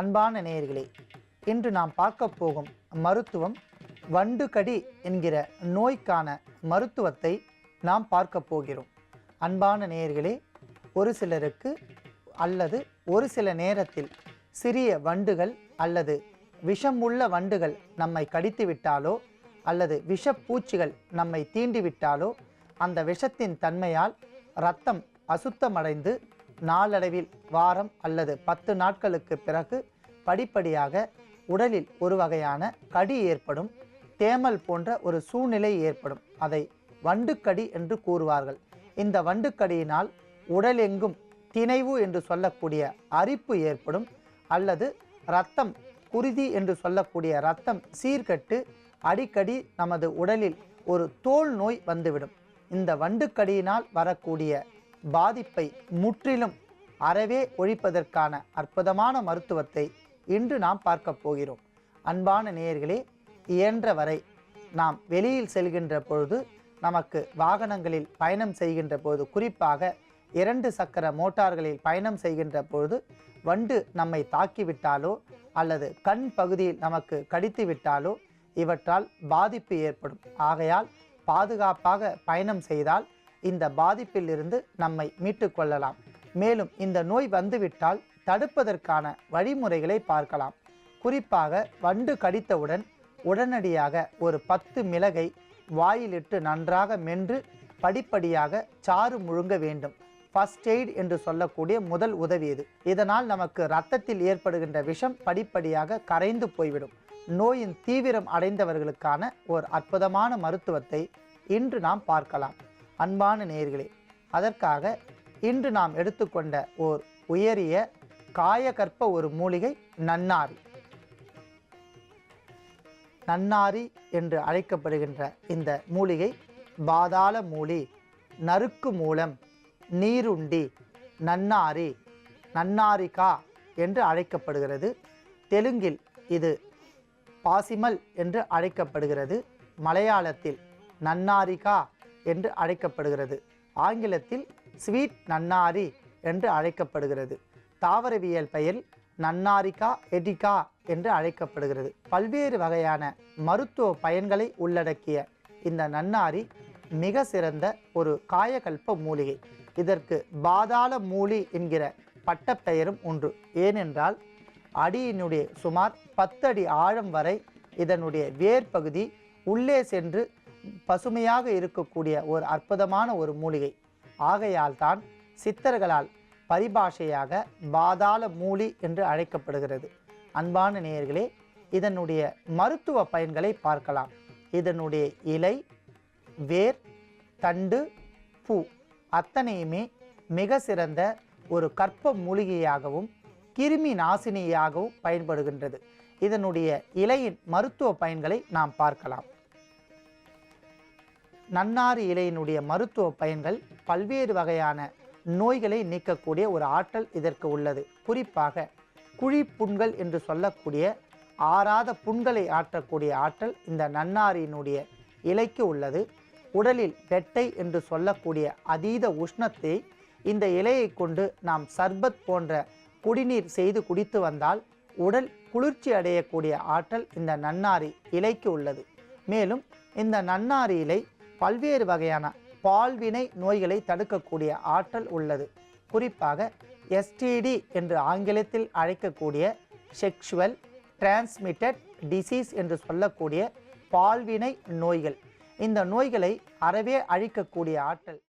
அன்பான நேயர்களே, இன்று நாம் பார்க்க போகும் மருத்துவம் வண்டுக்கடி என்கிற நோய்க்கான மருத்துவத்தை நாம் பார்க்க போகிறோம். அன்பான நேயர்களே, ஒரு சிலருக்கு அல்லது ஒரு சில நேரத்தில் சிறிய வண்டுகள் அல்லது விஷமுள்ள வண்டுகள் நம்மை கடித்து விட்டாலோ அல்லது விஷப்பூச்சிகள் நம்மை தீண்டிவிட்டாலோ அந்த விஷத்தின் தன்மையால் இரத்தம் அசுத்தமடைந்து நாளடைவில் வாரம் அல்லது 10 நாட்களுக்கு பிறகு படிப்படியாக உடலில் ஒரு வகையான கடி ஏற்படும், தேமல் போன்ற ஒரு சூழ்நிலை ஏற்படும். அதை வண்டுக்கடி என்று கூறுவார்கள். இந்த வண்டுக்கடியினால் உடலெங்கும் திணைவு என்று சொல்லக்கூடிய அரிப்பு ஏற்படும் அல்லது இரத்தம் குருதி என்று சொல்லக்கூடிய இரத்தம் சீர்கட்டு அடிக்கடி நமது உடலில் ஒரு தோல் நோய் வந்துவிடும். இந்த வண்டுக்கடியினால் வரக்கூடிய பாதிப்பை முற்றிலும் அறவே ஒழிப்பதற்கான அற்புதமான மருத்துவத்தை இன்று நாம் பார்க்க போகிறோம். அன்பான நேயர்களே, இயன்ற வரை நாம் வெளியில் செல்கின்ற பொழுது, நமக்கு வாகனங்களில் பயணம் செய்கின்ற பொழுது, குறிப்பாக 2 சக்கர மோட்டார்களில் பயணம் செய்கின்ற பொழுது வண்டு நம்மை தாக்கிவிட்டாலோ அல்லது கண் பகுதியில் நமக்கு கடித்து விட்டாலோ இவற்றால் பாதிப்பு ஏற்படும். ஆகையால் பாதுகாப்பாக பயணம் செய்தால் இந்த பாதிப்பில் இருந்து நம்மை மீட்டு கொள்ளலாம். மேலும் இந்த நோய் வந்துவிட்டால் தடுப்பதற்கான வழிமுறைகளை பார்க்கலாம். குறிப்பாக வண்டு கடித்தவுடன் உடனடியாக ஒரு 10 மிளகை வாயிலிட்டு நன்றாக மென்று படிப்படியாக சாறு முழுங்க வேண்டும். ஃபர்ஸ்ட் எய்ட் என்று சொல்லக்கூடிய முதல் உதவி இது. இதனால் நமக்கு இரத்தத்தில் ஏற்படுகின்ற விஷம் படிப்படியாக கரைந்து போய்விடும். நோயின் தீவிரம் அடைந்தவர்களுக்கான ஒரு அற்புதமான மருத்துவத்தை இன்று நாம் பார்க்கலாம். அன்பான நேயர்களே, அதற்காக இன்று நாம் எடுத்துக்கொண்ட ஓர் உயரிய காயகற்ப ஒரு மூலிகை நன்னாரி. நன்னாரி என்று அழைக்கப்படுகின்ற இந்த மூலிகை பாதாள மூலி, நறுக்கு மூலம், நீருண்டி, நன்னாரி, நன்னாரிகா என்று அழைக்கப்படுகிறது. தெலுங்கில் இது பாசிமல் என்று அழைக்கப்படுகிறது. மலையாளத்தில் நன்னாரிகா என்று அழைக்கப்படுகிறது. ஆங்கிலத்தில் ஸ்வீட் நன்னாரி என்று அழைக்கப்படுகிறது. தாவரவியல் பெயர் நன்னாரிகா எடிகா என்று அழைக்கப்படுகிறது. பல்வேறு வகையான மருத்துவ பயன்களை உள்ளடக்கிய இந்த நன்னாரி மிக சிறந்த ஒரு காயகல்ப மூலிகை. இதற்கு பாதாள மூலி என்கிற பட்டப்பெயரும் உண்டு. ஏனென்றால் அடியினுடைய சுமார் 10 அடி ஆழம் வரை இதனுடைய வேர் பகுதி உள்ளே சென்று பசுமையாக இருக்கக்கூடிய ஒரு அற்புதமான ஒரு மூலிகை. ஆகையால் தான் சித்தர்களால் பரிபாஷையாக பாதாள மூலி என்று அழைக்கப்படுகிறது. அன்பான நேயர்களே, இதனுடைய மருத்துவ பயன்களை பார்க்கலாம். இதனுடைய இலை, வேர், தண்டு, பூ அத்தனையுமே மிக சிறந்த ஒரு கற்ப மூலிகையாகவும் கிருமி நாசினியாகவும் பயன்படுகின்றது. இதனுடைய இலையின் மருத்துவ பயன்களை நாம் பார்க்கலாம். நன்னாரி இலையினுடைய மருத்துவ பயன்கள் பல்வேறு வகையான நோய்களை நீக்கக்கூடிய ஒரு ஆற்றல் இதற்கு உள்ளது. குறிப்பாக குழி புண்கள் என்று சொல்லக்கூடிய ஆறாத புண்களை ஆற்றக்கூடிய ஆற்றல் இந்த நன்னாரியினுடைய இலைக்கு உள்ளது. உடலில் வெட்டை என்று சொல்லக்கூடிய அதீத உஷ்ணத்தை இந்த இலையை கொண்டு நாம் சர்பத் போன்ற குடிநீர் செய்து குடித்து வந்தால் உடல் குளிர்ச்சி அடையக்கூடிய ஆற்றல் இந்த நன்னாரி இலைக்கு உள்ளது. மேலும் இந்த நன்னாரி இலை பல்வேறு வகையான பால்வினை நோய்களை தடுக்கக்கூடிய ஆற்றல் உள்ளது. குறிப்பாக எஸ்டிடி என்று ஆங்கிலத்தில் அழைக்கக்கூடிய செக்ஷுவல் டிரான்ஸ்மிட்டட் டிசீஸ் என்று சொல்லக்கூடிய பால்வினை நோய்கள், இந்த நோய்களை அறவே அழிக்கக்கூடிய ஆற்றல்